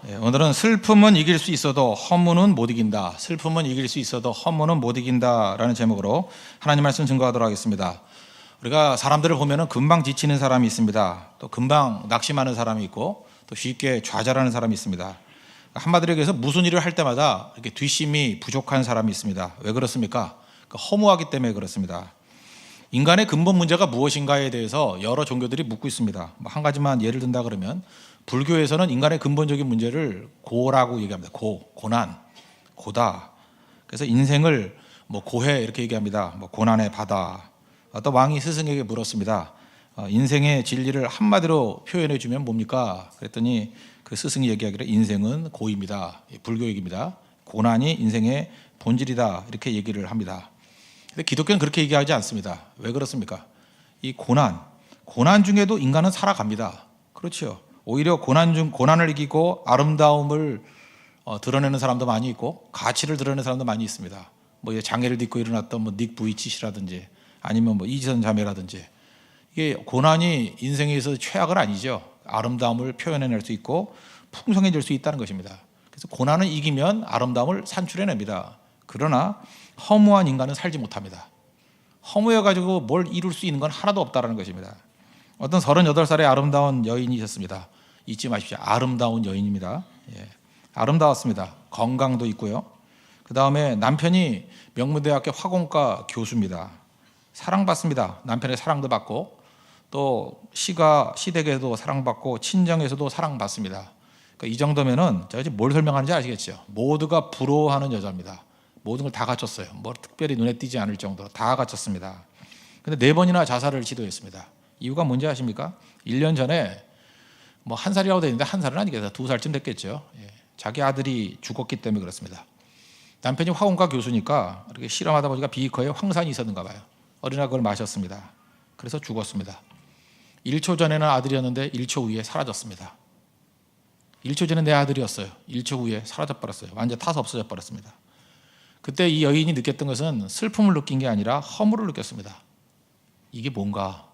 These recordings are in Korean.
오늘은 슬픔은 이길 수 있어도 허무는 못 이긴다. 슬픔은 이길 수 있어도 허무는 못 이긴다라는 제목으로 하나님 말씀 증거하도록 하겠습니다. 우리가 사람들을 보면은 금방 지치는 사람이 있습니다. 또 금방 낙심하는 사람이 있고 또 쉽게 좌절하는 사람이 있습니다. 한마디로 얘기해서 무슨 일을 할 때마다 이렇게 뒷심이 부족한 사람이 있습니다. 왜 그렇습니까? 허무하기 때문에 그렇습니다. 인간의 근본 문제가 무엇인가에 대해서 여러 종교들이 묻고 있습니다. 한 가지만 예를 든다 그러면 불교에서는 인간의 근본적인 문제를 고라고 얘기합니다. 고난, 고다. 그래서 인생을 고해 이렇게 얘기합니다. 고난의 바다. 어떤 왕이 스승에게 물었습니다. 인생의 진리를 한마디로 표현해 주면 뭡니까? 그랬더니 그 스승이 얘기하기를 인생은 고입니다. 불교 얘기입니다. 고난이 인생의 본질이다 이렇게 얘기를 합니다. 근데 기독교는 그렇게 얘기하지 않습니다. 왜 그렇습니까? 이 고난 중에도 인간은 살아갑니다. 그렇죠. 오히려 고난을 이기고 아름다움을 드러내는 사람도 많이 있고 가치를 드러내는 사람도 많이 있습니다. 장애를 딛고 일어났던 닉 부이치시라든지 아니면 이지선 자매라든지 이게 고난이 인생에 있어서 최악은 아니죠. 아름다움을 표현해낼 수 있고 풍성해질 수 있다는 것입니다. 그래서 고난을 이기면 아름다움을 산출해냅니다. 그러나 허무한 인간은 살지 못합니다. 허무해가지고 뭘 이룰 수 있는 건 하나도 없다는 것입니다. 어떤 38살의 아름다운 여인이 있었습니다. 잊지 마십시오. 아름다운 여인입니다. 아름다웠습니다. 건강도 있고요. 그 다음에 남편이 명문대학교 화공과 교수입니다. 사랑받습니다. 남편의 사랑도 받고 또 시댁에서도 사랑받고 친정에서도 사랑받습니다. 그러니까 이 정도면은 제가 지금 뭘 설명하는지 아시겠죠? 모두가 부러워하는 여자입니다. 모든 걸 다 갖췄어요. 특별히 눈에 띄지 않을 정도로 다 갖췄습니다. 근데 4번이나 자살을 시도했습니다. 이유가 뭔지 아십니까? 1년 전에 1살이라고 되어 있는데 1살은 아니겠다. 2살쯤 됐겠죠. 자기 아들이 죽었기 때문에 그렇습니다. 남편이 화공과 교수니까 이렇게 실험하다 보니까 비커에 황산이 있었는가 봐요. 어린아이가 그걸 마셨습니다. 그래서 죽었습니다. 1초 전에는 아들이었는데 1초 후에 사라졌습니다. 1초 전에 내 아들이었어요. 1초 후에 사라져버렸어요. 완전 타서 없어져 버렸습니다. 그때 이 여인이 느꼈던 것은 슬픔을 느낀 게 아니라 허물을 느꼈습니다. 이게 뭔가?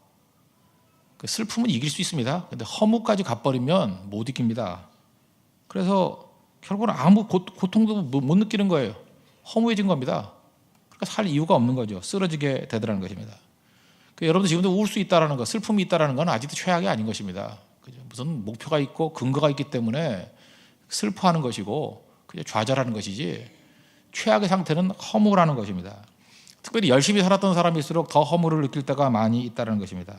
슬픔은 이길 수 있습니다. 근데 허무까지 가버리면 못 이깁니다. 그래서 결국은 아무 고통도 못 느끼는 거예요. 허무해진 겁니다. 그러니까 살 이유가 없는 거죠. 쓰러지게 되더라는 것입니다. 여러분도 지금도 울 수 있다는 것, 슬픔이 있다는 건 아직도 최악이 아닌 것입니다. 무슨 목표가 있고 근거가 있기 때문에 슬퍼하는 것이고 그냥 좌절하는 것이지 최악의 상태는 허무라는 것입니다. 특별히 열심히 살았던 사람일수록 더 허무를 느낄 때가 많이 있다는 것입니다.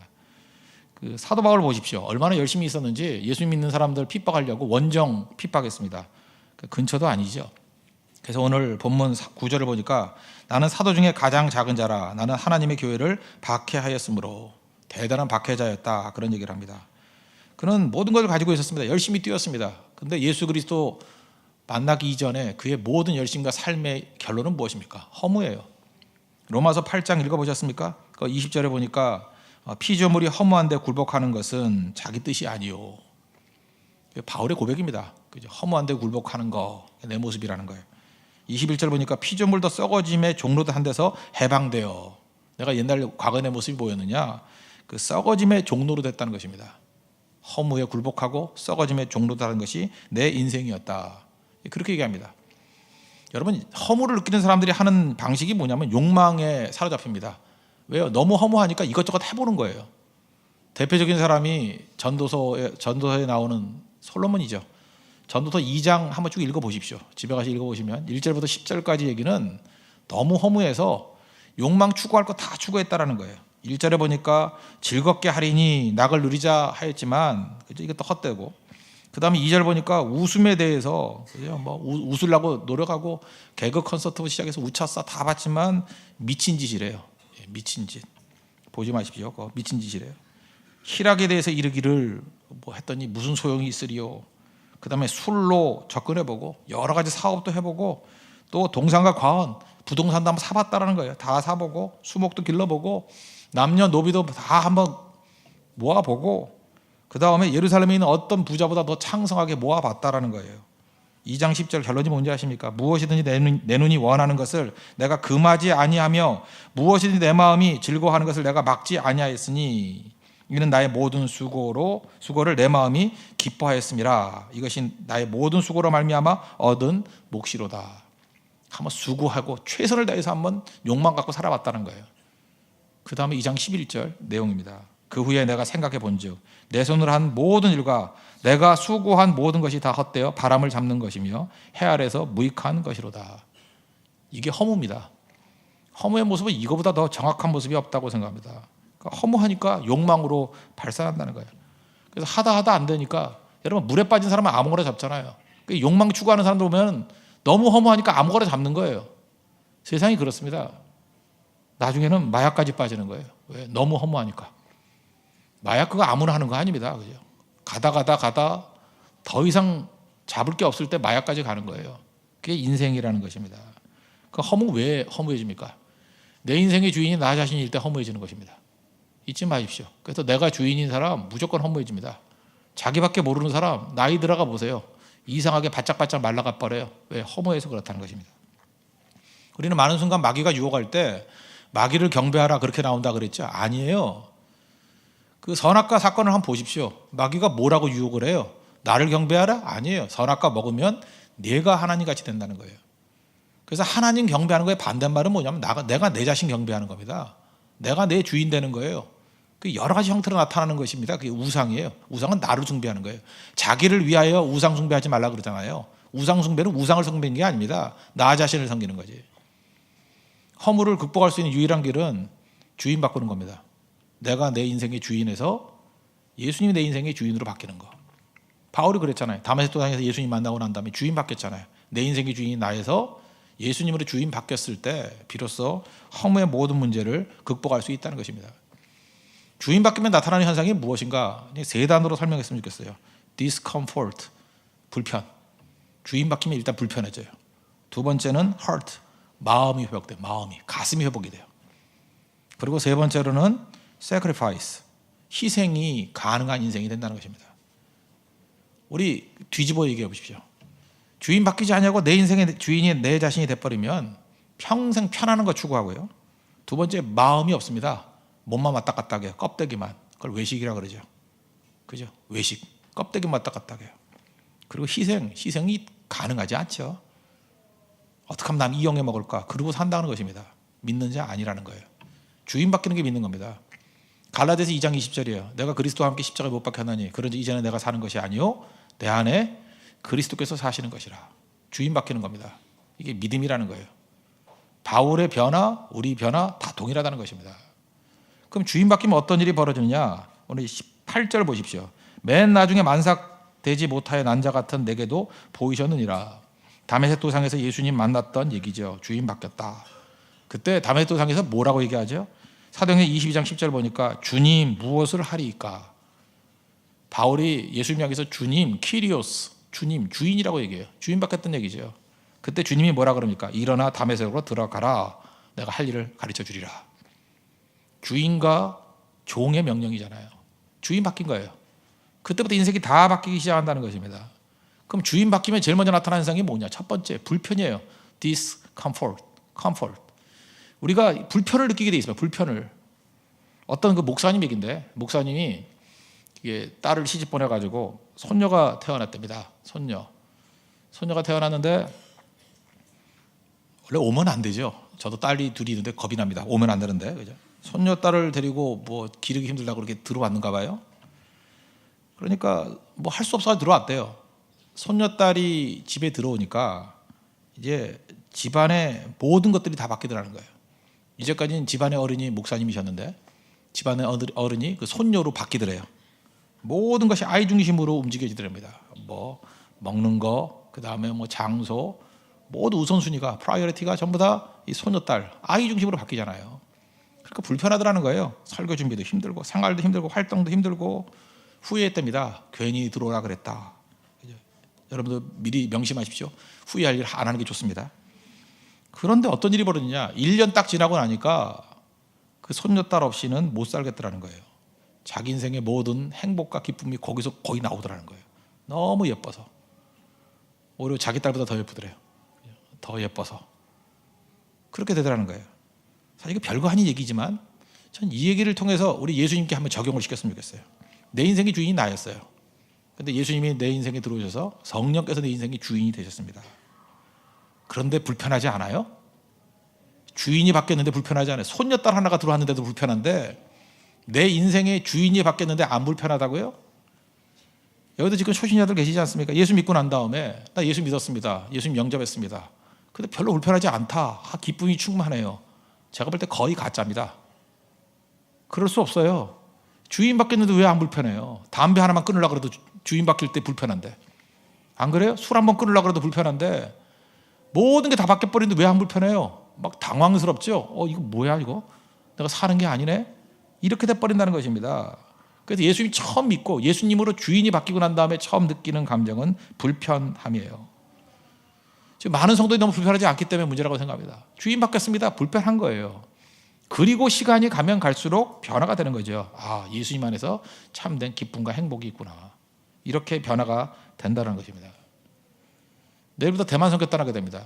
사도 바울 보십시오. 얼마나 열심히 있었는지 예수 믿는 사람들 핍박하려고 원정 핍박했습니다. 근처도 아니죠. 그래서 오늘 본문 9절을 보니까 나는 사도 중에 가장 작은 자라 나는 하나님의 교회를 박해하였으므로 대단한 박해자였다 그런 얘기를 합니다. 그는 모든 것을 가지고 있었습니다. 열심히 뛰었습니다. 근데 예수 그리스도 만나기 이전에 그의 모든 열심과 삶의 결론은 무엇입니까? 허무예요. 로마서 8장 읽어보셨습니까? 20절에 보니까 피조물이 허무한데 굴복하는 것은 자기 뜻이 아니요. 바울의 고백입니다. 허무한데 굴복하는 거 내 모습이라는 거예요. 21절 보니까 피조물도 썩어짐의 종로도 한 데서 해방되어 내가 옛날 과거 내 모습이 뭐였느냐? 썩어짐의 종로로 됐다는 것입니다. 허무에 굴복하고 썩어짐의 종로도 하는 것이 내 인생이었다. 그렇게 얘기합니다. 여러분 허무를 느끼는 사람들이 하는 방식이 뭐냐면 욕망에 사로잡힙니다. 왜요? 너무 허무하니까 이것저것 해보는 거예요. 대표적인 사람이 전도서에 나오는 솔로몬이죠. 전도서 2장 한번 쭉 읽어보십시오. 집에 가서 읽어보시면 1절부터 10절까지 얘기는 너무 허무해서 욕망 추구할 거 다 추구했다라는 거예요. 1절에 보니까 즐겁게 하리니 낙을 누리자 하였지만 이것도 헛되고 그 다음에 2절 보니까 웃음에 대해서 웃으려고 노력하고 개그 콘서트 시작해서 우차싸 다 봤지만 미친 짓이래요. 미친 짓 보지 마십시오. 미친 짓이래요. 희락에 대해서 이르기를 했더니 무슨 소용이 있으리요. 그 다음에 술로 접근해보고 여러 가지 사업도 해보고 또 동산과 과원 부동산도 한번 사봤다라는 거예요. 다 사보고 수목도 길러보고 남녀노비도 다 한번 모아보고 그 다음에 예루살렘에 있는 어떤 부자보다 더 창성하게 모아봤다라는 거예요. 2장 10절 결론이 뭔지 아십니까? 무엇이든지 내 눈이 원하는 것을 내가 금하지 아니하며 무엇이든지 내 마음이 즐거워하는 것을 내가 막지 아니하였으니 이는 나의 모든 수고를 내 마음이 기뻐하였음이라. 이것이 나의 모든 수고로 말미암아 얻은 몫이로다. 한번 수고하고 최선을 다해서 한번 욕망 갖고 살아봤다는 거예요. 그 다음에 2장 11절 내용입니다. 그 후에 내가 생각해 본즉 내 손으로 한 모든 일과 내가 수고한 모든 것이 다 헛되어 바람을 잡는 것이며 해 아래서 무익한 것이로다. 이게 허무입니다. 허무의 모습은 이거보다 더 정확한 모습이 없다고 생각합니다. 그러니까 허무하니까 욕망으로 발산한다는 거예요. 그래서 하다 안 되니까 여러분 물에 빠진 사람은 아무거나 잡잖아요. 그러니까 욕망 추구하는 사람들 보면 너무 허무하니까 아무거나 잡는 거예요. 세상이 그렇습니다. 나중에는 마약까지 빠지는 거예요. 왜? 너무 허무하니까. 마약 그거 아무나 하는 거 아닙니다. 그죠? 가다 더 이상 잡을 게 없을 때 마약까지 가는 거예요. 그게 인생이라는 것입니다. 그 허무 왜 허무해집니까? 내 인생의 주인이 나 자신일 때 허무해지는 것입니다. 잊지 마십시오. 그래서 내가 주인인 사람 무조건 허무해집니다. 자기밖에 모르는 사람 나이 들어가 보세요. 이상하게 바짝바짝 말라가 버려요. 왜? 허무해서 그렇다는 것입니다. 우리는 많은 순간 마귀가 유혹할 때 마귀를 경배하라 그렇게 나온다 그랬죠? 아니에요. 그 선악과 사건을 한번 보십시오. 마귀가 뭐라고 유혹을 해요? 나를 경배하라? 아니에요. 선악과 먹으면 내가 하나님같이 된다는 거예요. 그래서 하나님 경배하는 거에 반대말은 뭐냐면 내가 내 자신 경배하는 겁니다. 내가 내 주인 되는 거예요. 그 여러 가지 형태로 나타나는 것입니다. 그게 우상이에요. 우상은 나를 숭배하는 거예요. 자기를 위하여 우상 숭배하지 말라 그러잖아요. 우상 숭배는 우상을 섬기는 게 아닙니다. 나 자신을 섬기는 거지. 허물을 극복할 수 있는 유일한 길은 주인 바꾸는 겁니다. 내가 내 인생의 주인에서 예수님이 내 인생의 주인으로 바뀌는 거. 바울이 그랬잖아요. 다메섹 도상에서 예수님 만나고 난 다음에 주인 바뀌었잖아요. 내 인생의 주인이 나에서 예수님으로 주인 바뀌었을 때 비로소 허무의 모든 문제를 극복할 수 있다는 것입니다. 주인 바뀌면 나타나는 현상이 무엇인가? 세 단어로 설명했으면 좋겠어요. discomfort, 불편. 주인 바뀌면 일단 불편해져요. 두 번째는 heart, 마음이 회복돼요. 가슴이 회복이 돼요. 그리고 세 번째로는 sacrifice, 희생이 가능한 인생이 된다는 것입니다. 우리 뒤집어 얘기해 보십시오. 주인 바뀌지 않냐고 내 인생의 주인이 내 자신이 돼버리면 평생 편안한 거 추구하고요. 두 번째, 마음이 없습니다. 몸만 왔다 갔다 하게, 껍데기만. 그걸 외식이라고 그러죠. 그죠? 외식, 껍데기만 왔다 갔다 하게. 그리고 희생이 가능하지 않죠. 어떻게 하면 남 이용해 먹을까? 그러고 산다는 것입니다. 믿는 자 아니라는 거예요. 주인 바뀌는 게 믿는 겁니다. 갈라디아서 2장 20절이에요. 내가 그리스도와 함께 십자가에 못 박혔나니 그런지 이제는 내가 사는 것이 아니요 내 안에 그리스도께서 사시는 것이라. 주인 바뀌는 겁니다. 이게 믿음이라는 거예요. 바울의 변화, 우리 변화 다 동일하다는 것입니다. 그럼 주인 바뀌면 어떤 일이 벌어지느냐? 오늘 18절 보십시오. 맨 나중에 만삭되지 못하여 난자 같은 내게도 보이셨느니라. 다메섹 도상에서 예수님 만났던 얘기죠. 주인 바뀌었다. 그때 다메섹 도상에서 뭐라고 얘기하죠? 사도행전 22장 10절 보니까 주님 무엇을 하리이까? 바울이 예수님 향해서 주님, 키리오스, 주님, 주인이라고 얘기해요. 주인 바뀌었던 얘기죠. 그때 주님이 뭐라 그럽니까? 일어나 다메섹으로 들어가라. 내가 할 일을 가르쳐 주리라. 주인과 종의 명령이잖아요. 주인 바뀐 거예요. 그때부터 인생이 다 바뀌기 시작한다는 것입니다. 그럼 주인 바뀌면 제일 먼저 나타나는 현상이 뭐냐? 첫 번째, 불편이에요. discomfort, comfort. 우리가 불편을 느끼게 돼 있어요. 불편을. 어떤 그 목사님 얘기인데, 목사님이 이게 딸을 시집 보내가지고 손녀가 태어났답니다. 손녀가 태어났는데 원래 오면 안 되죠. 저도 딸이 둘이 있는데 겁이 납니다. 오면 안 되는데, 그죠? 손녀 딸을 데리고 뭐 기르기 힘들다고 그렇게 들어왔는가 봐요. 그러니까 뭐 할 수 없어서 들어왔대요. 손녀 딸이 집에 들어오니까 이제 집안의 모든 것들이 다 바뀌더라는 거예요. 이제까지는 집안의 어른이 목사님이셨는데 집안의 어른이 그 손녀로 바뀌더래요. 모든 것이 아이 중심으로 움직여지더랍니다. 뭐 먹는 거, 그 다음에 뭐 장소, 모두 우선순위가 프라이어리티가 전부 다 이 손녀딸 아이 중심으로 바뀌잖아요. 그러니까 불편하더라는 거예요. 설교 준비도 힘들고 생활도 힘들고 활동도 힘들고 후회했답니다. 괜히 들어오라 그랬다. 여러분들 미리 명심하십시오. 후회할 일 안 하는 게 좋습니다. 그런데 어떤 일이 벌어지냐? 1년 딱 지나고 나니까 그 손녀딸 없이는 못 살겠더라는 거예요. 자기 인생의 모든 행복과 기쁨이 거기서 거의 나오더라는 거예요. 너무 예뻐서. 오히려 자기 딸보다 더 예쁘더래요. 더 예뻐서. 그렇게 되더라는 거예요. 사실 이거 별거 아닌 얘기지만 전 이 얘기를 통해서 우리 예수님께 한번 적용을 시켰으면 좋겠어요. 내 인생의 주인이 나였어요. 근데 예수님이 내 인생에 들어오셔서 성령께서 내 인생의 주인이 되셨습니다. 그런데 불편하지 않아요? 주인이 바뀌었는데 불편하지 않아요? 손녀딸 하나가 들어왔는데도 불편한데 내 인생의 주인이 바뀌었는데 안 불편하다고요? 여기도 지금 초신자들 계시지 않습니까? 예수 믿고 난 다음에 나 예수 믿었습니다. 예수님 영접했습니다. 근데 별로 불편하지 않다. 기쁨이 충만해요. 제가 볼 때 거의 가짜입니다. 그럴 수 없어요. 주인 바뀌었는데 왜 안 불편해요? 담배 하나만 끊으려고 그래도 주인 바뀔 때 불편한데. 안 그래요? 술 한 번 끊으려고 그래도 불편한데 모든 게 다 바뀌어버리는데 왜 안 불편해요? 막 당황스럽죠? 이거 뭐야 이거? 내가 사는 게 아니네? 이렇게 돼버린다는 것입니다. 그래서 예수님 처음 믿고 예수님으로 주인이 바뀌고 난 다음에 처음 느끼는 감정은 불편함이에요. 지금 많은 성도들이 너무 불편하지 않기 때문에 문제라고 생각합니다. 주인 바뀌었습니다. 불편한 거예요. 그리고 시간이 가면 갈수록 변화가 되는 거죠. 예수님 안에서 참된 기쁨과 행복이 있구나. 이렇게 변화가 된다는 것입니다. 내일부터 대만 선교 떠나게 됩니다.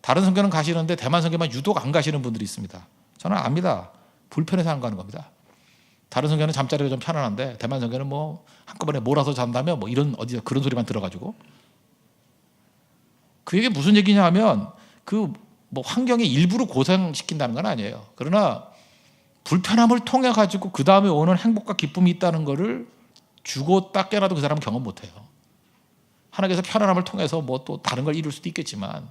다른 선교는 가시는데 대만 선교만 유독 안 가시는 분들이 있습니다. 저는 압니다. 불편해서 안 가는 겁니다. 다른 선교는 잠자리가 좀 편안한데 대만 선교는 뭐 한꺼번에 몰아서 잔다며 이런 어디서 그런 소리만 들어가지고 그게 무슨 얘기냐 하면 환경에 일부러 고생시킨다는 건 아니에요. 그러나 불편함을 통해 가지고 그 다음에 오는 행복과 기쁨이 있다는 것을 주고 딱 깨라도 그 사람은 경험 못해요. 하나님께서 편안함을 통해서 또 다른 걸 이룰 수도 있겠지만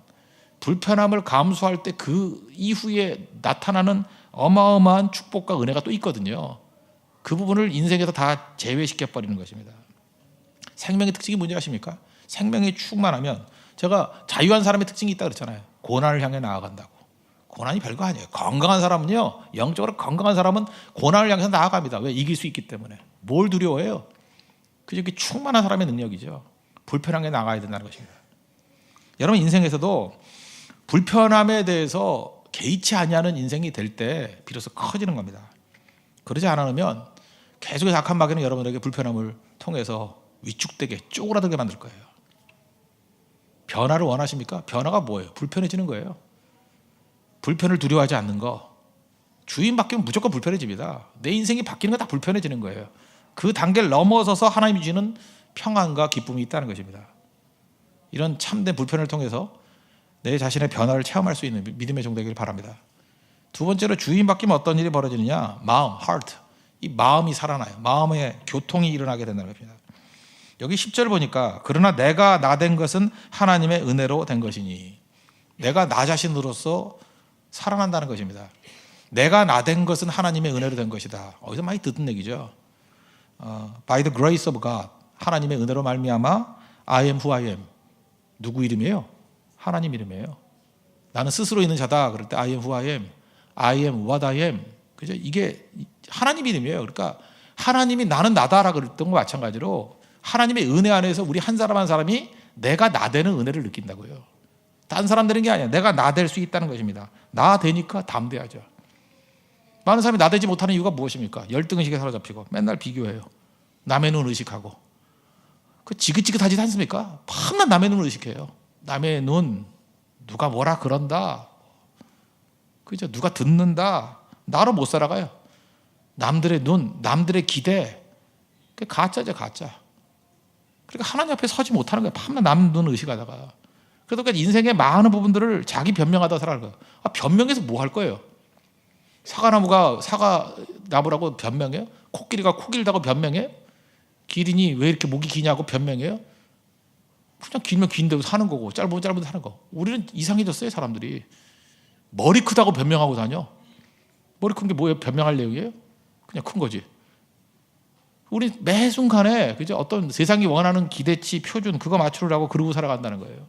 불편함을 감수할 때 그 이후에 나타나는 어마어마한 축복과 은혜가 또 있거든요. 그 부분을 인생에서 다 제외시켜버리는 것입니다. 생명의 특징이 뭔지 아십니까? 생명이 충만하면 제가 자유한 사람의 특징이 있다고 그랬잖아요. 고난을 향해 나아간다고. 고난이 별거 아니에요. 건강한 사람은요, 영적으로 건강한 사람은 고난을 향해서 나아갑니다. 왜? 이길 수 있기 때문에. 뭘 두려워해요? 그저 충만한 사람의 능력이죠. 불편한 게 나가야 된다는 것입니다. 여러분 인생에서도 불편함에 대해서 개의치 아니하는 인생이 될 때 비로소 커지는 겁니다. 그러지 않으면 계속해서 악한 마귀는 여러분에게 불편함을 통해서 위축되게 쪼그라들게 만들 거예요. 변화를 원하십니까? 변화가 뭐예요? 불편해지는 거예요. 불편을 두려워하지 않는 거. 주인 바뀌면 무조건 불편해집니다. 내 인생이 바뀌는 건 다 불편해지는 거예요. 그 단계를 넘어서서 하나님이 주는 평안과 기쁨이 있다는 것입니다. 이런 참된 불편을 통해서 내 자신의 변화를 체험할 수 있는 믿음의 종 되기를 바랍니다. 두 번째로 주인 바뀌면 어떤 일이 벌어지느냐? 마음, heart. 이 마음이 살아나요. 마음의 교통이 일어나게 된다는 겁니다. 여기 10절 보니까 그러나 내가 나 된 것은 하나님의 은혜로 된 것이니 내가 나 자신으로서 살아난다는 것입니다. 내가 나 된 것은 하나님의 은혜로 된 것이다. 어디서 많이 듣는 얘기죠. By the grace of God. 하나님의 은혜로 말미암아 I am who I am. 누구 이름이에요? 하나님 이름이에요. 나는 스스로 있는 자다. 그럴 때 I am who I am. I am what I am. 그죠? 이게 하나님 이름이에요. 그러니까 하나님이 나는 나다라고 그랬던 것 마찬가지로 하나님의 은혜 안에서 우리 한 사람 한 사람이 내가 나 되는 은혜를 느낀다고요. 딴 사람 되는 게 아니야. 내가 나 될 수 있다는 것입니다. 나 되니까 담대하죠. 많은 사람이 나 되지 못하는 이유가 무엇입니까? 열등의식에 사로잡히고 맨날 비교해요. 남의 눈 의식하고. 그 지긋지긋하지 않습니까? 밤낮 남의 눈을 의식해요. 남의 눈, 누가 뭐라 그런다. 그죠? 누가 듣는다. 나로 못 살아가요. 남들의 눈, 남들의 기대. 그게 가짜죠, 가짜. 그러니까 하나님 앞에 서지 못하는 거예요. 밤낮 남 눈 의식하다가. 그러니까 인생의 많은 부분들을 자기 변명하다 살아가는 거예요. 변명해서 뭐 할 거예요? 사과나무가 사과나무라고 변명해요? 코끼리가 코 길다고 변명해요? 기린이 왜 이렇게 목이 기냐고 변명해요? 그냥 길면 긴 대로 사는 거고 짧으면 짧은 대로 사는 거. 우리는 이상해졌어요. 사람들이. 머리 크다고 변명하고 다녀. 머리 큰 게 뭐예요? 변명할 내용이에요? 그냥 큰 거지. 우리 매 순간에 그죠? 어떤 세상이 원하는 기대치, 표준 그거 맞추려고 그러고 살아간다는 거예요.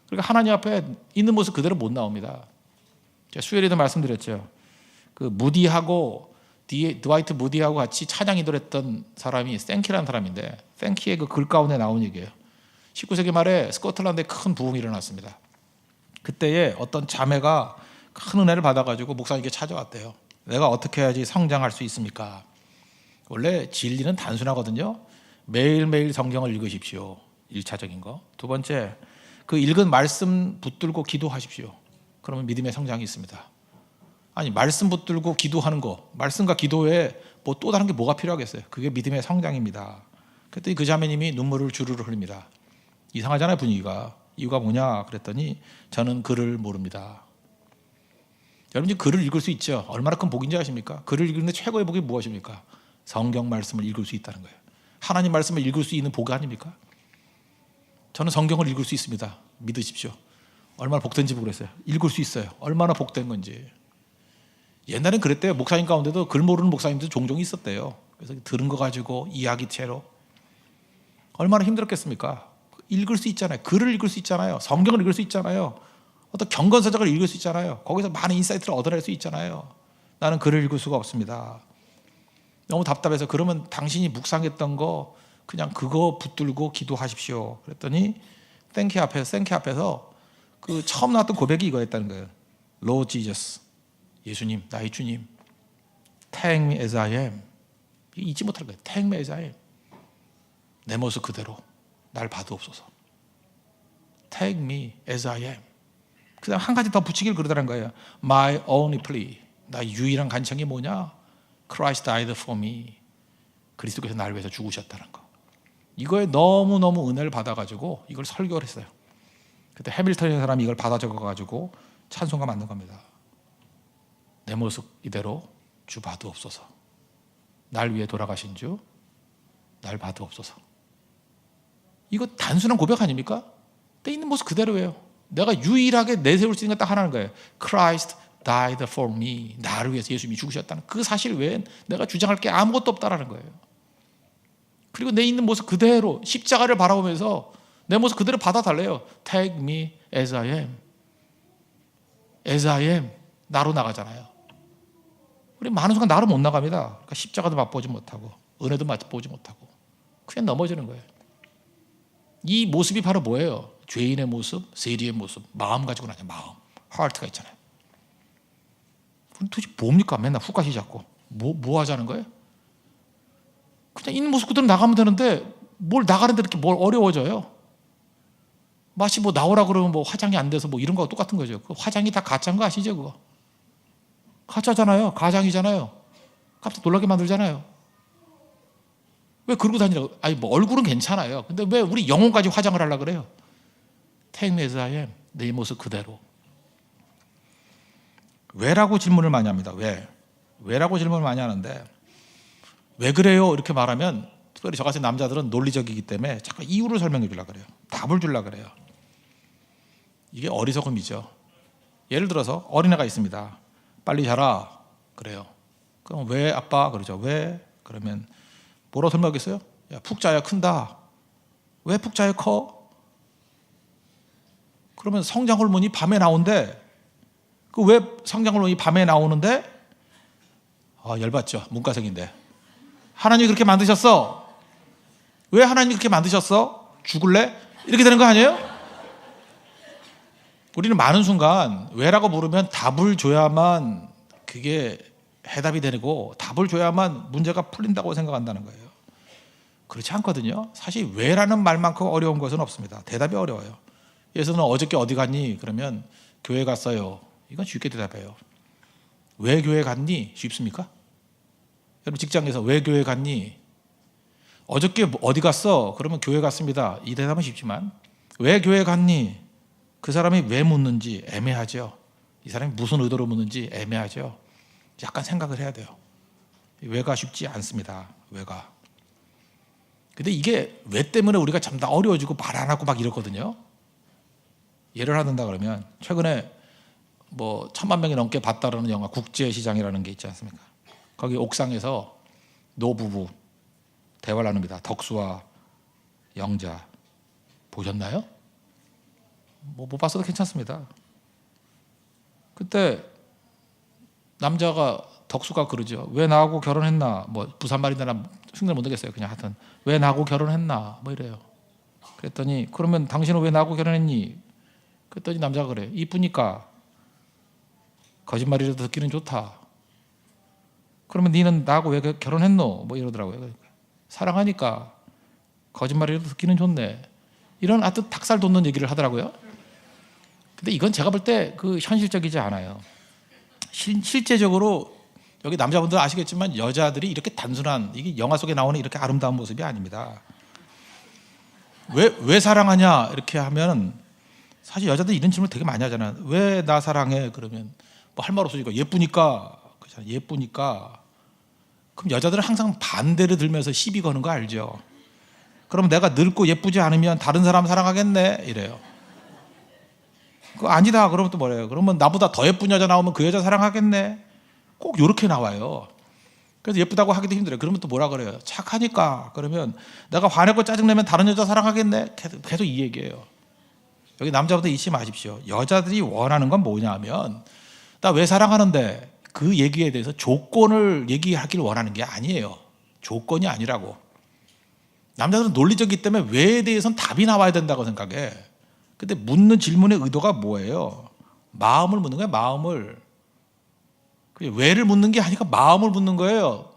그러니까 하나님 앞에 있는 모습 그대로 못 나옵니다. 제가 수요일에도 말씀드렸죠. 그 무디하고 드와이트 무디하고 같이 찬양 인도했던 사람이 생키라는 사람인데 생키의 그 글 가운데 나온 얘기예요. 19세기 말에 스코틀랜드에 큰 부흥이 일어났습니다. 그때에 어떤 자매가 큰 은혜를 받아가지고 목사님께 찾아왔대요. 내가 어떻게 해야지 성장할 수 있습니까? 원래 진리는 단순하거든요. 매일매일 성경을 읽으십시오. 1차적인 거. 두 번째, 그 읽은 말씀 붙들고 기도하십시오. 그러면 믿음의 성장이 있습니다. 아니 말씀 붙들고 기도하는 거, 말씀과 기도에 뭐 또 다른 게 뭐가 필요하겠어요? 그게 믿음의 성장입니다. 그랬더니 그 자매님이 눈물을 주르르 흘립니다. 이상하잖아요, 분위기가. 이유가 뭐냐 그랬더니 저는 글을 모릅니다. 여러분 지금 글을 읽을 수 있죠. 얼마나 큰 복인지 아십니까? 글을 읽는데 최고의 복이 무엇입니까? 성경 말씀을 읽을 수 있다는 거예요. 하나님 말씀을 읽을 수 있는 복 아닙니까? 저는 성경을 읽을 수 있습니다. 믿으십시오. 얼마나 복된 지 모르겠어요. 읽을 수 있어요. 얼마나 복된 건지. 옛날엔 그랬대요. 목사님 가운데도 글 모르는 목사님도 종종 있었대요. 그래서 들은 거 가지고 이야기체로 얼마나 힘들었겠습니까? 읽을 수 있잖아요. 글을 읽을 수 있잖아요. 성경을 읽을 수 있잖아요. 어떤 경건서적을 읽을 수 있잖아요. 거기서 많은 인사이트를 얻어낼 수 있잖아요. 나는 글을 읽을 수가 없습니다. 너무 답답해서 그러면 당신이 묵상했던 거 그냥 그거 붙들고 기도하십시오. 그랬더니 땡큐 앞에서 그 처음 나왔던 고백이 이거였다는 거예요. Lord Jesus, 예수님, 나의 주님, Take me as I am. 잊지 못할 거예요. Take me as I am. 내 모습 그대로 날 받으옵소서. Take me as I am. 그 다음 한 가지 더 붙이길 그러더라는 거예요. My only plea. 나의 유일한 간청이 뭐냐? Christ died for me. 그리스도께서 나를 위해서 죽으셨다는 거. 이거에 너무너무 은혜를 받아가지고 이걸 설교를 했어요. 그때 해밀턴이라는 사람이 이걸 받아 적어가지고 찬송가 만든 겁니다. 내 모습 이대로 주 받으옵소서. 날 위해 돌아가신 주 날 받으옵소서. 이거 단순한 고백 아닙니까? 내 있는 모습 그대로예요. 내가 유일하게 내세울 수 있는 건 딱 하나인 거예요. Christ died for me. 나를 위해서 예수님이 죽으셨다는 그 사실 외엔 내가 주장할 게 아무것도 없다라는 거예요. 그리고 내 있는 모습 그대로 십자가를 바라보면서 내 모습 그대로 받아달래요. Take me as I am. As I am. 나로 나가잖아요. 우리 많은 순간 나로 못 나갑니다. 그러니까 십자가도 맛보지 못하고 은혜도 맛보지 못하고 그냥 넘어지는 거예요. 이 모습이 바로 뭐예요? 죄인의 모습, 세리의 모습, 마음 가지고 나냐. 마음, 하트가 있잖아요. 도대체 뭡니까? 맨날 훅가시 잡고 뭐 하자는 거예요? 그냥 있는 모습 그대로 나가면 되는데 뭘 나가는데 이렇게 뭘 어려워져요? 마치 뭐 나오라 그러면 뭐 화장이 안 돼서 뭐 이런 거와 똑같은 거죠. 그 화장이 다 가짜인 거 아시죠? 그거 가짜잖아요. 가장이잖아요. 깜짝 놀라게 만들잖아요. 왜 그러고 다니라고? 아니 뭐 얼굴은 괜찮아요. 근데 왜 우리 영혼까지 화장을 하려고 그래요? Take me as I am. 내 모습 그대로. 왜라고 질문을 많이 합니다. 왜라고 질문을 많이 하는데 왜 그래요? 이렇게 말하면 특별히 저같은 남자들은 논리적이기 때문에 자꾸 이유를 설명해 주려고 그래요. 답을 주려고 그래요. 이게 어리석음이죠. 예를 들어서 어린애가 있습니다. 빨리 자라 그래요. 그럼 왜 아빠? 그러죠. 왜? 그러면 뭐라고 설명하겠어요? 야, 푹 자야 큰다. 왜 푹 자야 커? 그러면 성장 호르몬이 밤에 나온대. 그 왜 성장 호르몬이 밤에 나오는데? 열받죠. 문과생인데. 하나님이 그렇게 만드셨어. 왜 하나님이 그렇게 만드셨어? 죽을래? 이렇게 되는 거 아니에요? 우리는 많은 순간 왜라고 물으면 답을 줘야만 그게 해답이 되고 답을 줘야만 문제가 풀린다고 생각한다는 거예요. 그렇지 않거든요. 사실 왜라는 말만큼 어려운 것은 없습니다. 대답이 어려워요. 예수는 어저께 어디 갔니? 그러면 교회 갔어요. 이건 쉽게 대답해요. 왜 교회 갔니? 쉽습니까? 여러분 직장에서 왜 교회 갔니? 어저께 어디 갔어? 그러면 교회 갔습니다. 이 대답은 쉽지만 왜 교회 갔니? 그 사람이 왜 묻는지 애매하죠. 이 사람이 무슨 의도로 묻는지 애매하죠. 약간 생각을 해야 돼요. 왜가 쉽지 않습니다. 왜가. 근데 이게 왜 때문에 우리가 참 다 어려워지고 말 안 하고 막 이러거든요. 예를 하든다 그러면 최근에 뭐 1000만 명이 넘게 봤다라는 영화 국제시장이라는 게 있지 않습니까? 거기 옥상에서 노부부 대화를 나눕니다. 덕수와 영자 보셨나요? 뭐 못 봤어도 괜찮습니다. 그때 남자가 덕수가 그러죠. 왜 나하고 결혼했나? 뭐 부산말인데 나 흉내를 못 내겠어요. 그냥 하여튼 왜 나하고 결혼했나? 뭐 이래요. 그랬더니 그러면 당신은 왜 나하고 결혼했니? 그랬더니 남자가 그래. 이쁘니까. 거짓말이라도 듣기는 좋다. 그러면 니는 나하고 왜 결혼했노? 뭐 이러더라고요. 사랑하니까. 거짓말이라도 듣기는 좋네. 이런 아주 닭살 돋는 얘기를 하더라고요. 근데 이건 제가 볼 때 그 현실적이지 않아요. 실제적으로 여기 남자분들 아시겠지만 여자들이 이렇게 단순한, 이게 영화 속에 나오는 이렇게 아름다운 모습이 아닙니다. 왜 사랑하냐 이렇게 하면 사실 여자들 이런 질문 되게 많이 하잖아요. 왜 나 사랑해? 그러면 뭐 할 말 없으니까 예쁘니까. 그렇잖아요. 예쁘니까. 그럼 여자들은 항상 반대를 들면서 시비 거는 거 알죠? 그럼 내가 늙고 예쁘지 않으면 다른 사람 사랑하겠네 이래요. 그거 아니다. 그러면 또 뭐래요? 그러면 나보다 더 예쁜 여자 나오면 그 여자 사랑하겠네. 꼭 이렇게 나와요. 그래서 예쁘다고 하기도 힘들어요. 그러면 또 뭐라 그래요? 착하니까. 그러면 내가 화내고 짜증내면 다른 여자 사랑하겠네. 계속 이 얘기예요. 여기 남자분들 잊지 마십시오. 여자들이 원하는 건 뭐냐 하면 나 왜 사랑하는데 그 얘기에 대해서 조건을 얘기하기를 원하는 게 아니에요. 조건이 아니라고. 남자들은 논리적이기 때문에 왜에 대해서는 답이 나와야 된다고 생각해. 근데 묻는 질문의 의도가 뭐예요? 마음을 묻는 거예요. 마음을. 왜를 묻는 게 아니라 마음을 묻는 거예요.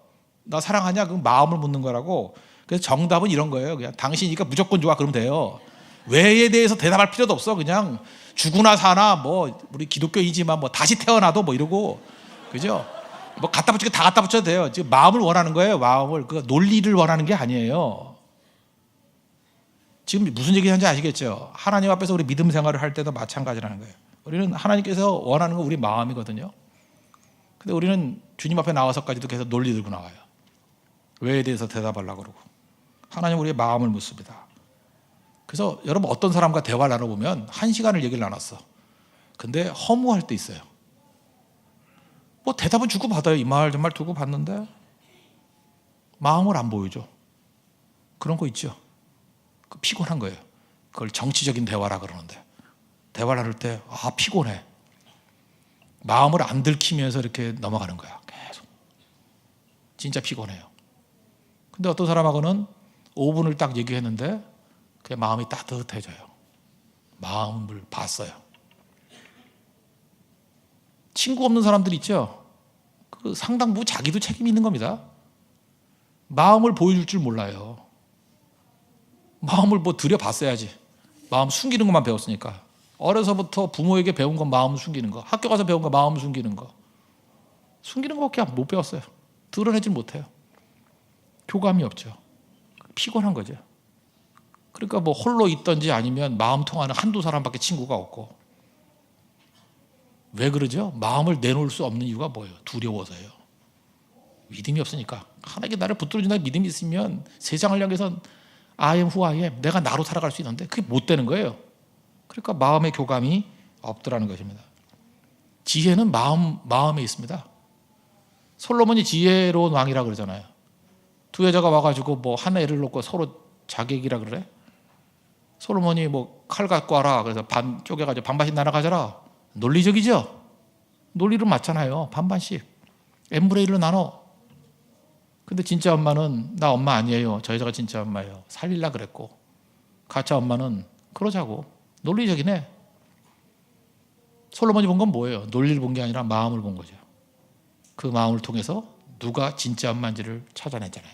나 사랑하냐? 그 마음을 묻는 거라고. 그래서 정답은 이런 거예요. 그냥 당신이니까 무조건 좋아 그러면 돼요. 왜에 대해서 대답할 필요도 없어. 그냥 죽으나 사나 뭐 우리 기독교이지만 뭐 다시 태어나도 뭐 이러고, 그죠? 뭐 갖다 붙이고 다 갖다 붙여도 돼요. 지금 마음을 원하는 거예요. 마음을. 그 논리를 원하는 게 아니에요. 지금 무슨 얘기하는지 아시겠죠? 하나님 앞에서 우리 믿음 생활을 할 때도 마찬가지라는 거예요. 우리는 하나님께서 원하는 건 우리 마음이거든요. 근데 우리는 주님 앞에 나와서까지도 계속 논리 들고 나와요. 왜에 대해서 대답하려고 그러고. 하나님 우리의 마음을 묻습니다. 그래서 여러분 어떤 사람과 대화를 나눠보면 1시간을 얘기를 나눴어. 근데 허무할 때 있어요. 뭐 대답은 주고받아요. 이 말 저 말 두고 받는데 마음을 안 보여줘. 그런 거 있죠. 피곤한 거예요. 그걸 정치적인 대화라 그러는데 대화를 나눌 때 피곤해. 마음을 안 들키면서 이렇게 넘어가는 거야. 계속. 진짜 피곤해요. 근데 어떤 사람하고는 5분을 딱 얘기했는데 그 마음이 따뜻해져요. 마음을 봤어요. 친구 없는 사람들 있죠? 그 상당 부분 자기도 책임이 있는 겁니다. 마음을 보여줄 줄 몰라요. 마음을 뭐 들여봤어야지. 마음 숨기는 것만 배웠으니까. 어려서부터 부모에게 배운 건 마음 숨기는 거. 학교 가서 배운 건 마음 숨기는 거. 숨기는 것밖에 못 배웠어요. 드러내질 못해요. 교감이 없죠. 피곤한 거죠. 그러니까 뭐 홀로 있든지 아니면 마음 통하는 한두 사람밖에 친구가 없고. 왜 그러죠? 마음을 내놓을 수 없는 이유가 뭐예요? 두려워서요. 믿음이 없으니까. 하나님께 나를 붙들어준다는 믿음이 있으면 세상을 향해서 I am who I am. 내가 나로 살아갈 수 있는데 그게 못 되는 거예요. 그러니까 마음의 교감이 없더라는 것입니다. 지혜는 마음에 있습니다. 솔로몬이 지혜로운 왕이라 그러잖아요. 두 여자가 와가지고 뭐 한 애를 놓고 서로 자객이라 그래? 솔로몬이 뭐 칼 갖고 와라. 그래서 반 쪼개가지고 반반씩 나눠가져라. 논리적이죠? 논리로 맞잖아요. 반반씩. n분의 1로 나눠. 근데 진짜 엄마는 나 엄마 아니에요. 저 여자가 진짜 엄마예요. 살릴라 그랬고. 가짜 엄마는 그러자고. 논리적이네. 솔로몬이 본 건 뭐예요? 논리를 본 게 아니라 마음을 본 거죠. 그 마음을 통해서 누가 진짜 엄마인지를 찾아냈잖아요.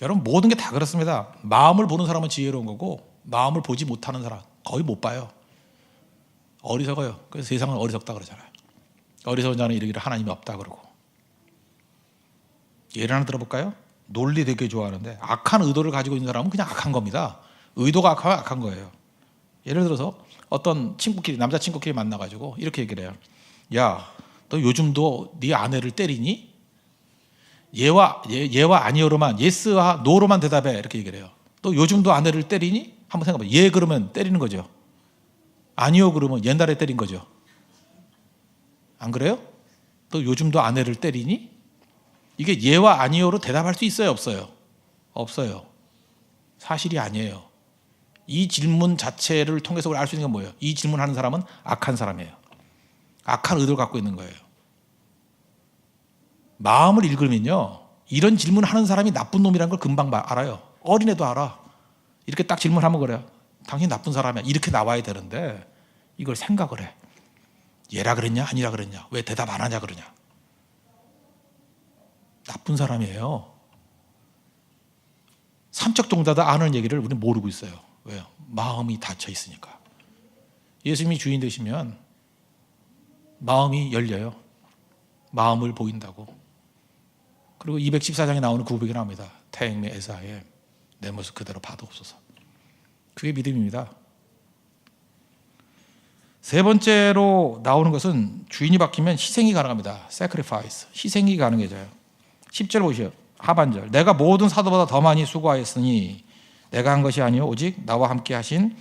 여러분 모든 게 다 그렇습니다. 마음을 보는 사람은 지혜로운 거고 마음을 보지 못하는 사람 거의 못 봐요. 어리석어요. 그래서 세상은 어리석다 그러잖아요. 어리석은 자는 이르기를 하나님이 없다 그러고. 예를 하나 들어볼까요? 논리 되게 좋아하는데 악한 의도를 가지고 있는 사람은 그냥 악한 겁니다. 의도가 악하면 악한 거예요. 예를 들어서 어떤 친구끼리 남자친구끼리 만나가지고 이렇게 얘기를 해요. 야, 너 요즘도 네 아내를 때리니? 예와 아니요로만 예스와 노로만 대답해 이렇게 얘기를 해요. 너 요즘도 아내를 때리니? 한번 생각해봐. 예 그러면 때리는 거죠. 아니요 그러면 옛날에 때린 거죠. 안 그래요? 너 요즘도 아내를 때리니? 이게 예와 아니요로 대답할 수 있어요 없어요? 없어요. 사실이 아니에요. 이 질문 자체를 통해서 우리 알 수 있는 건 뭐예요? 이 질문하는 사람은 악한 사람이에요. 악한 의도를 갖고 있는 거예요. 마음을 읽으면요 이런 질문하는 사람이 나쁜 놈이라는 걸 금방 알아요. 어린애도 알아. 이렇게 딱 질문하면 그래요. 당신 나쁜 사람이야. 이렇게 나와야 되는데 이걸 생각을 해. 얘라 그랬냐 아니라 그랬냐. 왜 대답 안 하냐 그러냐. 나쁜 사람이에요. 삼척 동자다 아는 얘기를 우리는 모르고 있어요. 왜요? 마음이 닫혀 있으니까. 예수님이 주인 되시면 마음이 열려요. 마음을 보인다고. 그리고 214장에 나오는 그 고백이 나옵니다. Take me as I am. 내 모습 그대로 봐도옵소서. 그게 믿음입니다. 세 번째로 나오는 것은 주인이 바뀌면 희생이 가능합니다. Sacrifice. 희생이 가능해져요. 10절 보시오. 하반절. 내가 모든 사도보다 더 많이 수고하였으니 내가 한 것이 아니요 오직 나와 함께 하신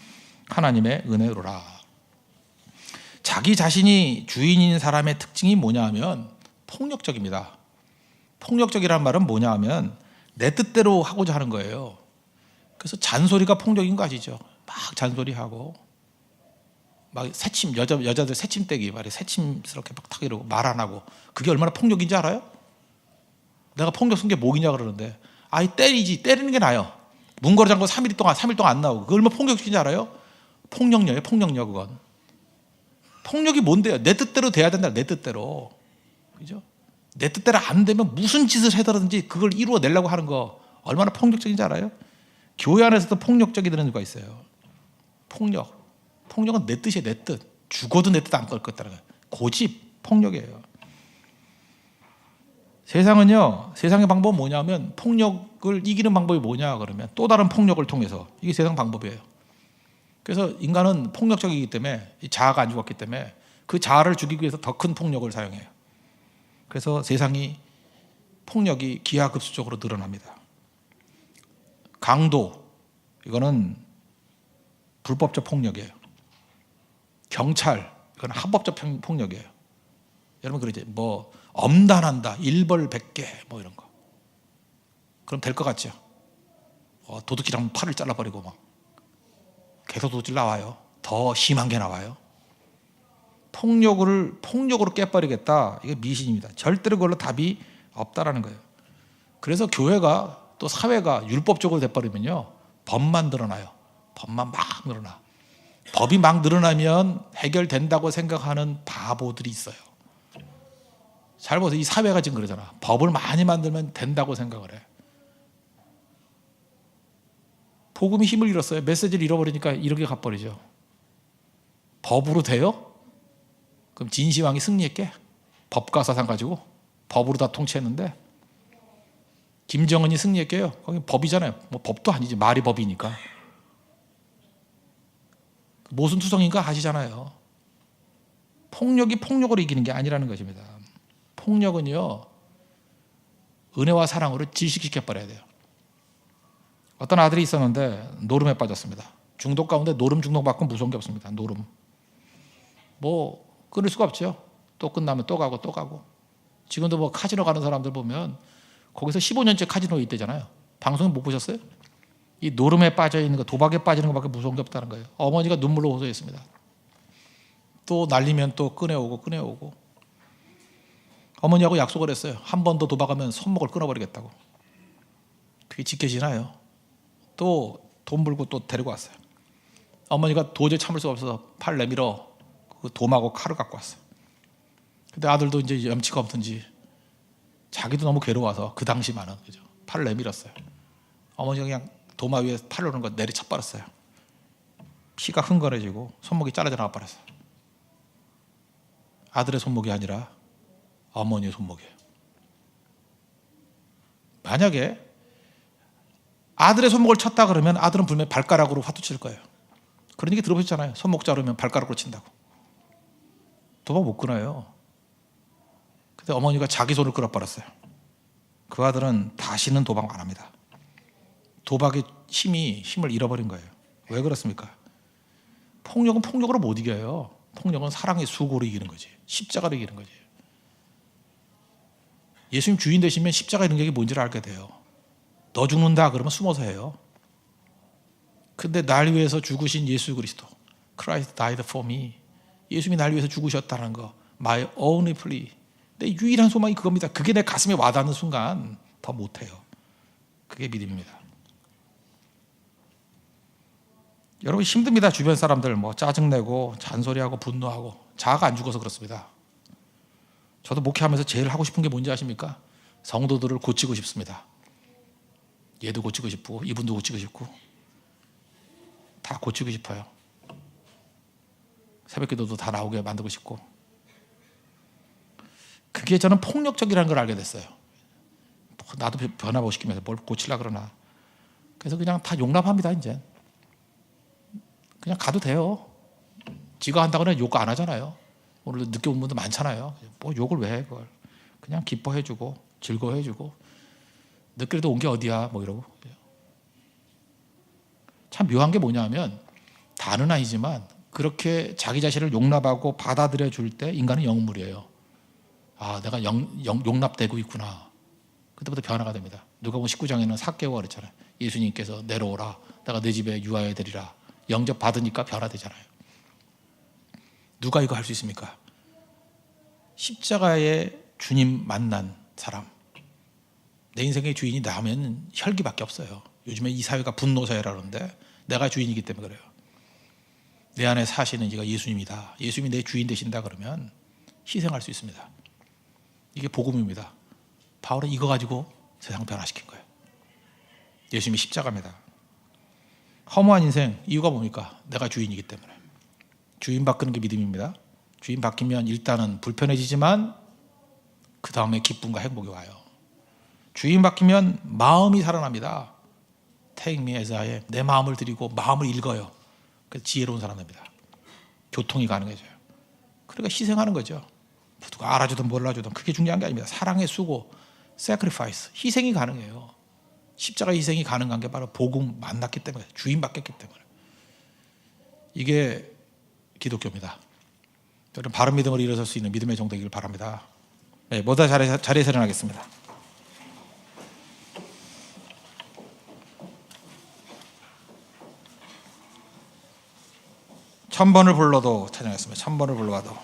하나님의 은혜로라. 자기 자신이 주인인 사람의 특징이 뭐냐 하면 폭력적입니다. 폭력적이라는 말은 뭐냐 하면 내 뜻대로 하고자 하는 거예요. 그래서 잔소리가 폭력인 거 아시죠? 막 잔소리하고 막 새침, 여자들 새침대기 말이에요. 새침스럽게 막 탁 이러고 말 안 하고. 그게 얼마나 폭력인지 알아요? 내가 폭력 쓴 게 뭐냐 그러는데 아이 때리지. 때리는 게 나아요. 문거리 잠궈 3일 동안 안 나오고. 그거 얼마나 폭력적인지 알아요? 폭력녀예요. 폭력녀 그건. 폭력이 뭔데요? 내 뜻대로 돼야 된다. 내 뜻대로. 그죠? 내 뜻대로 안 되면 무슨 짓을 해더라든지 그걸 이루어내려고 하는 거 얼마나 폭력적인지 알아요? 교회 안에서도 폭력적이라는 이유가 있어요. 폭력은 내 뜻이에요. 내 뜻. 죽어도 내 뜻 안 걸 거다는 거예요. 고집, 폭력이에요. 세상의 방법은 뭐냐면 폭력을 이기는 방법이 뭐냐 그러면 또 다른 폭력을 통해서 이게 세상 방법이에요. 그래서 인간은 폭력적이기 때문에 자아가 안 죽었기 때문에 그 자아를 죽이기 위해서 더 큰 폭력을 사용해요. 그래서 세상이 폭력이 기하급수적으로 늘어납니다. 강도, 이거는 불법적 폭력이에요. 경찰, 이건 합법적 폭력이에요. 여러분 그러지 뭐 엄단한다, 일벌백계 뭐 이런 거. 그럼 될 것 같죠? 도둑질하면 팔을 잘라버리고 막 계속 도둑질 나와요. 더 심한 게 나와요. 폭력으로 깨버리겠다. 이게 미신입니다. 절대로 그걸로 답이 없다라는 거예요. 그래서 교회가 또 사회가 율법적으로 돼버리면요, 법만 늘어나요. 법만 막 늘어나. 법이 막 늘어나면 해결된다고 생각하는 바보들이 있어요. 잘 보세요. 이 사회가 지금 그러잖아. 법을 많이 만들면 된다고 생각을 해. 복음이 힘을 잃었어요. 메시지를 잃어버리니까 이렇게 가버리죠. 법으로 돼요? 그럼 진시황이 승리했게? 법과 사상 가지고 법으로 다 통치했는데 김정은이 승리했게요? 거기 법이잖아요. 뭐 법도 아니지. 말이 법이니까. 모순투성인가 하시잖아요. 폭력이 폭력으로 이기는 게 아니라는 것입니다. 폭력은요, 은혜와 사랑으로 질식시켜버려야 돼요. 어떤 아들이 있었는데 노름에 빠졌습니다. 중독 가운데 노름 중독만큼 무서운 게 없습니다. 노름. 뭐 끊을 수가 없죠. 또 끝나면 또 가고 또 가고. 지금도 뭐 카지노 가는 사람들 보면 거기서 15년째 카지노에 있대잖아요. 방송에 못 보셨어요? 이 노름에 빠져 있는 거, 도박에 빠지는 것밖에 무서운 게 없다는 거예요. 어머니가 눈물로 호소했습니다. 또 날리면 또 꺼내오고. 어머니하고 약속을 했어요. 한 번 더 도박하면 손목을 끊어버리겠다고. 그게 지켜지나요? 또 돈 벌고 또 데리고 왔어요. 어머니가 도저히 참을 수가 없어서 팔 내밀어 그 도마하고 칼을 갖고 왔어요. 근데 아들도 이제 염치가 없든지 자기도 너무 괴로워서 그 당시만은 그죠? 팔을 내밀었어요. 어머니가 그냥 도마 위에 팔을 오는 거 내리쳐버렸어요. 피가 흥건해지고 손목이 잘라져 나가버렸어요. 아들의 손목이 아니라 어머니의 손목이에요. 만약에 아들의 손목을 쳤다 그러면 아들은 분명히 발가락으로 화투 칠 거예요. 그런 얘기 들어보셨잖아요. 손목 자르면 발가락으로 친다고. 도박 못 끊어요. 근데 어머니가 자기 손을 끌어버렸어요. 그 아들은 다시는 도박 안 합니다. 도박의 힘을 잃어버린 거예요. 왜 그렇습니까? 폭력은 폭력으로 못 이겨요. 폭력은 사랑의 수고로 이기는 거지. 십자가로 이기는 거지. 예수님 주인 되시면 십자가의 능력이 뭔지를 알게 돼요. 너 죽는다 그러면 숨어서 해요. 근데 날 위해서 죽으신 예수 그리스도, Christ died for me. 예수님이 날 위해서 죽으셨다는 거, my only plea. 내 유일한 소망이 그겁니다. 그게 내 가슴에 와닿는 순간 더 못해요. 그게 믿음입니다. 여러분 힘듭니다. 주변 사람들 뭐 짜증내고 잔소리하고 분노하고. 자아가 안 죽어서 그렇습니다. 저도 목회하면서 제일 하고 싶은 게 뭔지 아십니까? 성도들을 고치고 싶습니다. 얘도 고치고 싶고 이분도 고치고 싶고 다 고치고 싶어요. 새벽기도도 다 나오게 만들고 싶고 그게 저는 폭력적이라는 걸 알게 됐어요. 나도 변화보 시키면서 뭘 고치려고 그러나. 그래서 그냥 다 용납합니다. 이제 그냥 가도 돼요. 지가 한다고는 욕 안 하잖아요. 오늘 늦게 온 분도 많잖아요. 뭐 욕을 왜 해 그걸. 그냥 기뻐해주고 즐거워해주고 늦게라도 온 게 어디야 뭐 이러고. 참 묘한 게 뭐냐면 다는 아니지만 그렇게 자기 자신을 용납하고 받아들여 줄 때 인간은 영물이에요. 아, 내가 용납되고 있구나. 그때부터 변화가 됩니다. 누가복음 19장에는 삭개오가 그랬잖아요. 예수님께서 내려오라. 내가 내 집에 유하여 드리라. 영접 받으니까 변화되잖아요. 누가 이거 할 수 있습니까? 십자가에 주님 만난 사람. 내 인생의 주인이 나면 혈기밖에 없어요. 요즘에 이 사회가 분노 사회라는데 내가 주인이기 때문에 그래요. 내 안에 사시는 이가 예수님이다. 예수님이 내 주인 되신다 그러면 희생할 수 있습니다. 이게 복음입니다. 바울은 이거 가지고 세상 변화시킨 거예요. 예수님이 십자가입니다. 허무한 인생 이유가 뭡니까? 내가 주인이기 때문에. 주인 바꾸는 게 믿음입니다. 주인 바뀌면 일단은 불편해지지만 그 다음에 기쁨과 행복이 와요. 주인 바뀌면 마음이 살아납니다. Take me as I am. 내 마음을 드리고 마음을 읽어요. 그래서 지혜로운 사람 됩니다. 교통이 가능해져요. 그러니까 희생하는 거죠. 누가 알아주든 몰라주든 그게 중요한 게 아닙니다. 사랑의 수고, sacrifice, 희생이 가능해요. 십자가 희생이 가능한 게 바로 복음 만났기 때문에, 주인 바뀌었기 때문에. 이게 기독교입니다. 저는 바른 믿음으로 일어설 수 있는 믿음의 종 되기를 바랍니다. 네, 모두 자리에서 일어나겠습니다. 천번을 불러도 찬양했습니다. 천번을 불러도